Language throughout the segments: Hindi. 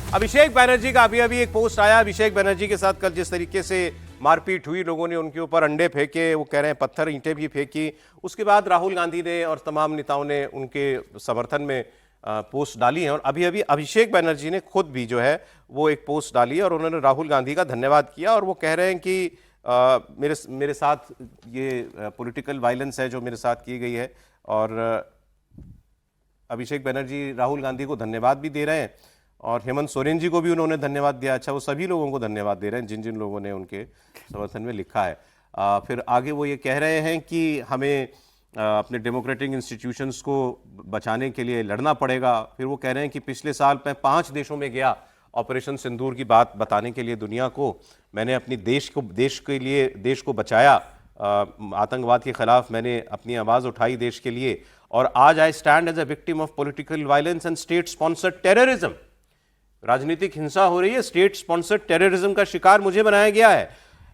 अभिषेक बनर्जी का अभी अभी एक पोस्ट आया। अभिषेक बनर्जी के साथ कल जिस तरीके से मारपीट हुई, लोगों ने उनके ऊपर अंडे फेंके, वो कह रहे हैं पत्थर ईंटें भी फेंकी। उसके बाद राहुल गांधी ने और तमाम नेताओं ने उनके समर्थन में पोस्ट डाली है। और अभी अभी अभिषेक बनर्जी ने खुद भी जो है वो एक पोस्ट डाली है और उन्होंने राहुल गांधी का धन्यवाद किया। और वो कह रहे हैं कि मेरे साथ ये पॉलिटिकल वायलेंस है जो मेरे साथ की गई है। और अभिषेक बनर्जी राहुल गांधी को धन्यवाद भी दे रहे हैं और हेमंत सोरेन जी को भी उन्होंने धन्यवाद दिया। अच्छा, वो सभी लोगों को धन्यवाद दे रहे हैं जिन जिन लोगों ने उनके समर्थन में लिखा है। फिर आगे वो ये कह रहे हैं कि हमें अपने डेमोक्रेटिक इंस्टीट्यूशंस को बचाने के लिए लड़ना पड़ेगा। फिर वो कह रहे हैं कि पिछले साल मैं 5 देशों में गया ऑपरेशन सिंदूर की बात बताने के लिए दुनिया को। मैंने अपनी देश के लिए देश को बचाया, आतंकवाद के खिलाफ मैंने अपनी आवाज़ उठाई देश के लिए। और आज I stand as a victim of political violence and state sponsored terrorism. राजनीतिक हिंसा हो रही है, स्टेट स्पॉन्सर्ड टेररिज्म का शिकार मुझे बनाया गया है।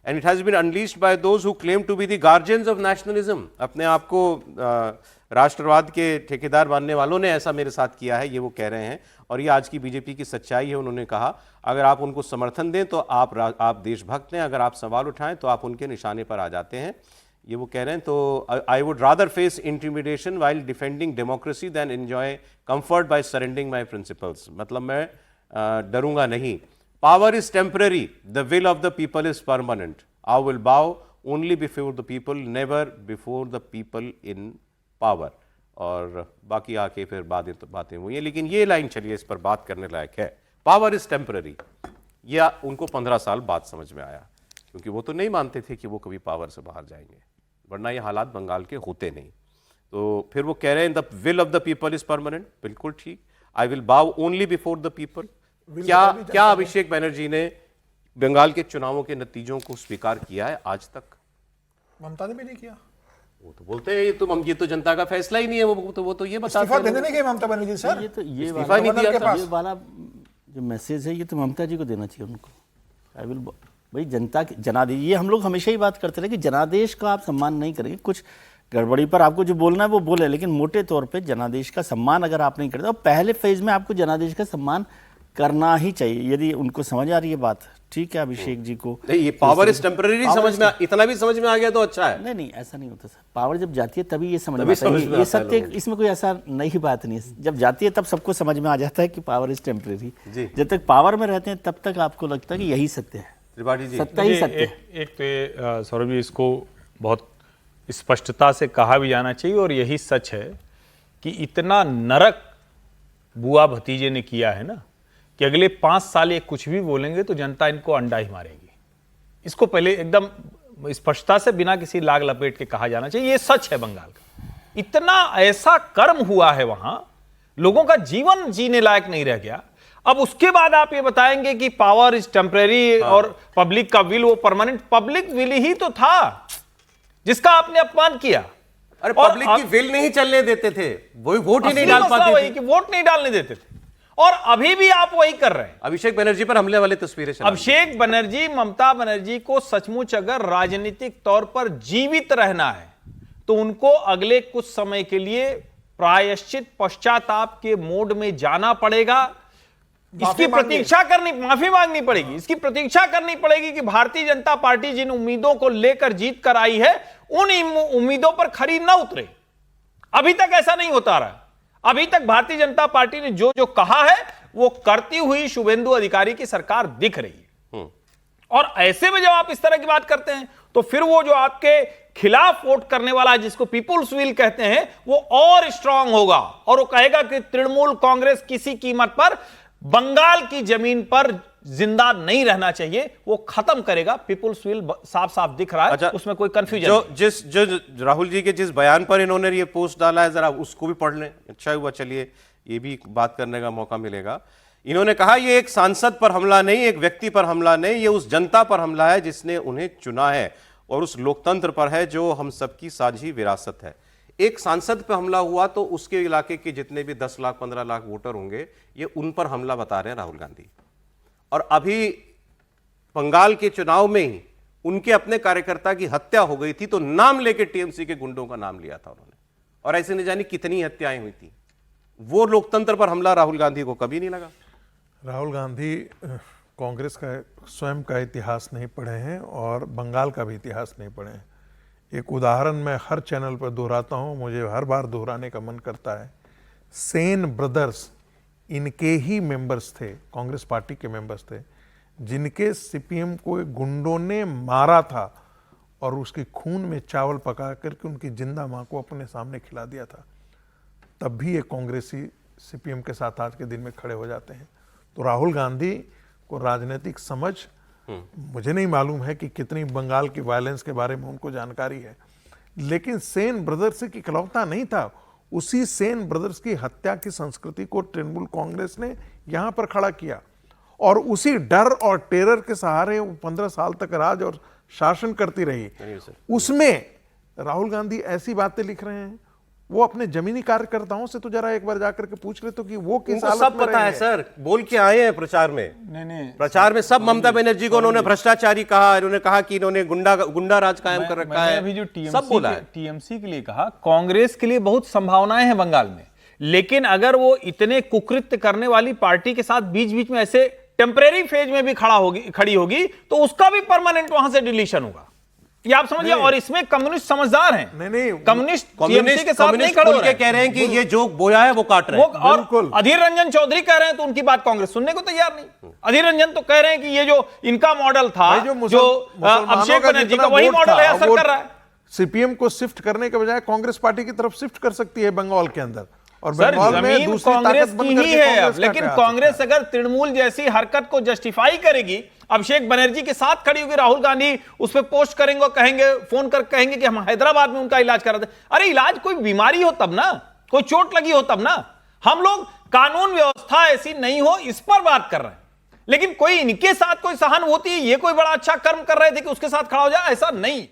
And it has been unleashed by those who claim to be the guardians of nationalism. अपने आप को राष्ट्रवाद के ठेकेदार मानने वालों ने ऐसा मेरे साथ किया है, ये वो कह रहे हैं। और ये आज की बीजेपी की सच्चाई है। उन्होंने कहा अगर आप उनको समर्थन दें तो आप देशभक्त हैं, अगर आप सवाल उठाएं तो आप उनके निशाने पर आ जाते हैं, ये वो कह रहे हैं। तो I would rather face intimidation while defending democracy than enjoy comfort by surrendering my principles. मतलब मैं डरूंगा नहीं। Power is temporary, the will of the people is permanent. I will bow only before the people, never before the people in power. और बाकी आके फिर बातें हुई हैं, लेकिन ये लाइन चलिए इस पर बात करने लायक है। पावर इज टेम्पररी, यह उनको 15 साल बाद समझ में आया, क्योंकि वो तो नहीं मानते थे कि वो कभी पावर से बाहर जाएंगे, वरना ये हालात बंगाल के होते नहीं। तो फिर वो कह रहे हैं the will of the people is permanent. बिल्कुल ठीक। आई will bow only before the people. क्या अभिषेक बनर्जी ने बंगाल के चुनावों के नतीजों को स्वीकार किया है आज तक? ममता ने भी नहीं किया। वो तो बोलते हैं ये तो जनता का फैसला ही नहीं है। वो तो ये बताते हैं। इस्तीफा देने नहीं गए ममता बनर्जी सर। ये वाला जो मैसेज है ये तो ममता जी को देना चाहिए उनको। आई विल भाई जनता के जनादेश, ये हम लोग हमेशा ही बात करते रहे कि जनादेश का आप सम्मान नहीं करेंगे। कुछ गड़बड़ी पर आपको जो बोलना है वो बोले, लेकिन मोटे तौर पे जनादेश का सम्मान अगर आप नहीं करते, और पहले फेज में आपको जनादेश का सम्मान करना ही चाहिए। यदि उनको समझ आ रही है बात, ठीक है अभिषेक जी को। नहीं, ये पावर इज टेम्पररी समझ में, इतना भी समझ में आ गया तो अच्छा है। नहीं ऐसा नहीं होता सर। पावर जब जाती है तभी ये समझ में आता है। ये सत्य, इसमें कोई ऐसा नई बात नहीं है। जब जाती है तब सबको समझ में आ जाता है कि पावर इज टेम्पररी। जब तक पावर में रहते हैं तब तक आपको लगता है कि यही सत्य है, त्रिपाठी जी। सत्य ही सत्य है। एक तो सौरभ जी, इसको बहुत स्पष्टता से कहा भी जाना चाहिए और यही सच है कि इतना नरक बुआ भतीजे ने किया है ना कि अगले 5 साल ये कुछ भी बोलेंगे तो जनता इनको अंडा ही मारेगी। इसको पहले एकदम स्पष्टता से बिना किसी लाग लपेट के कहा जाना चाहिए। ये सच है बंगाल का। इतना ऐसा कर्म हुआ है वहां, लोगों का जीवन जीने लायक नहीं रह गया। अब उसके बाद आप ये बताएंगे कि पावर इज टेम्परेरी और पब्लिक का विल वो परमानेंट। पब्लिक विल ही तो था जिसका आपने अपमान किया। अरे पब्लिक की विल नहीं चलने देते थे, वही वोट ही नहीं डाल पाते थे। कि वोट नहीं डालने देते थे, और अभी भी आप वही कर रहे हैं। अभिषेक बनर्जी पर हमले वाली तस्वीरें। अभिषेक बनर्जी, ममता बनर्जी को सचमुच अगर राजनीतिक तौर पर जीवित रहना है तो उनको अगले कुछ समय के लिए प्रायश्चित पश्चाताप के मोड में जाना पड़ेगा। इसकी प्रतीक्षा करनी, माफी मांगनी पड़ेगी। इसकी प्रतीक्षा करनी पड़ेगी कि भारतीय जनता पार्टी जिन उम्मीदों को लेकर जीत कर आई है उन उम्मीदों पर खरी न उतरे। अभी तक ऐसा नहीं होता रहा। अभी तक भारतीय जनता पार्टी ने जो जो कहा है वो करती हुई शुभेंदु अधिकारी की सरकार दिख रही है। और ऐसे में जब आप इस तरह की बात करते हैं तो फिर वो जो आपके खिलाफ वोट करने वाला है, जिसको पीपुल्स विल कहते हैं, वो और स्ट्रांग होगा और वो कहेगा कि तृणमूल कांग्रेस किसी कीमत पर बंगाल की जमीन पर जिंदा नहीं रहना चाहिए, वो खत्म करेगा। पीपुल्स विल साफ साफ दिख रहा है। अच्छा, उसमें कोई कंफ्यूजन जो राहुल जी के जिस बयान पर इन्होंने ये पोस्ट डाला है, जरा उसको भी पढ़ लें। अच्छा हुआ, चलिए ये भी बात करने का मौका मिलेगा। इन्होंने कहा ये एक सांसद पर हमला नहीं, एक व्यक्ति पर हमला नहीं, ये उस जनता पर हमला है जिसने उन्हें चुना है और उस लोकतंत्र पर है जो हम सबकी साझी विरासत है। एक सांसद पर हमला हुआ तो उसके इलाके के जितने भी 10 लाख 15 लाख वोटर होंगे, ये उन पर हमला बता रहे हैं राहुल गांधी। और अभी बंगाल के चुनाव में ही उनके अपने कार्यकर्ता की हत्या हो गई थी तो नाम लेके टीएमसी के गुंडों का नाम लिया था उन्होंने, और ऐसे न जाने कितनी हत्याएं हुई थी। वो लोकतंत्र पर हमला राहुल गांधी को कभी नहीं लगा। राहुल गांधी कांग्रेस का स्वयं का इतिहास नहीं पढ़े हैं और बंगाल का भी इतिहास नहीं पढ़े हैं। एक उदाहरण मैं हर चैनल पर दोहराता हूं, मुझे हर बार दोहराने का मन करता है। सेन ब्रदर्स इनके ही मेंबर्स थे, कांग्रेस पार्टी के मेंबर्स थे, जिनके सीपीएम को एक गुंडों ने मारा था और उसके खून में चावल पका करके उनकी जिंदा मां को अपने सामने खिला दिया था। तब भी ये कांग्रेसी सीपीएम के साथ आज के दिन में खड़े हो जाते हैं। तो राहुल गांधी को राजनीतिक समझ मुझे नहीं मालूम है कि कितनी बंगाल की वायलेंस के बारे में उनको जानकारी है, लेकिन सेन ब्रदर्स की इकलौता नहीं था। उसी सेन ब्रदर्स की हत्या की संस्कृति को तृणमूल कांग्रेस ने यहां पर खड़ा किया और उसी डर और टेरर के सहारे वो 15 साल तक राज और शासन करती रही। उसमें राहुल गांधी ऐसी बातें लिख रहे हैं, वो अपने जमीनी कार्यकर्ताओं से तो जरा एक बार जाकर के पूछ ले तो कि वो किस हालत सब में पता रहे है हैं। सर, बोल के आए हैं प्रचार में। नहीं प्रचार में सब ममता बनर्जी को उन्होंने भ्रष्टाचारी कहा, इन्होंने कहा कि इन्होंने गुंडा राज कायम कर रखा है। अभी जो सब बोला है। टीएमसी के लिए कहा, कांग्रेस के लिए बहुत संभावनाएं हैं बंगाल में, लेकिन अगर वो इतने कुकृत्य करने वाली पार्टी के साथ बीच बीच में ऐसे टेम्परेरी फेज में भी खड़ी होगी तो उसका भी परमानेंट वहां से डिलीशन होगा, ये आप समझिए। और इसमें कम्युनिस्ट समझदार हैं। नहीं कम्युनिस्ट टीएमसी के साथ नहीं खड़े हो रहे हैं। कह रहे हैं कि ये जो बोया है वो काट रहे हैं। और अधीर रंजन चौधरी कह रहे हैं तो उनकी बात कांग्रेस सुनने को तैयार नहीं। अधीर रंजन तो कह रहे हैं कि ये जो इनका मॉडल था, जो अभिषेक बनर्जी का, वही मॉडल है, असर कर रहा है। सीपीएम को शिफ्ट करने के बजाय कांग्रेस पार्टी की तरफ शिफ्ट कर सकती है बंगाल के अंदर, और सर बंगाल में जमीन दूसरी कांग्रेस ताकत बन की करके ही है कांग्रेस अब, का लेकिन क्या कांग्रेस अगर तृणमूल जैसी हरकत को जस्टिफाई करेगी, अभिषेक बनर्जी के साथ खड़ी होगी, राहुल गांधी उस पर पोस्ट करेंगे और कहेंगे, फोन कर कहेंगे कि हम हैदराबाद में उनका इलाज करा दे। अरे इलाज कोई बीमारी हो तब ना, कोई चोट लगी हो तब ना। हम लोग कानून व्यवस्था ऐसी नहीं हो इस पर बात कर रहे हैं, लेकिन कोई इनके साथ कोई सहानुभूति, ये कोई बड़ा अच्छा कर्म कर रहे थे कि उसके साथ खड़ा हो जाए, ऐसा नहीं।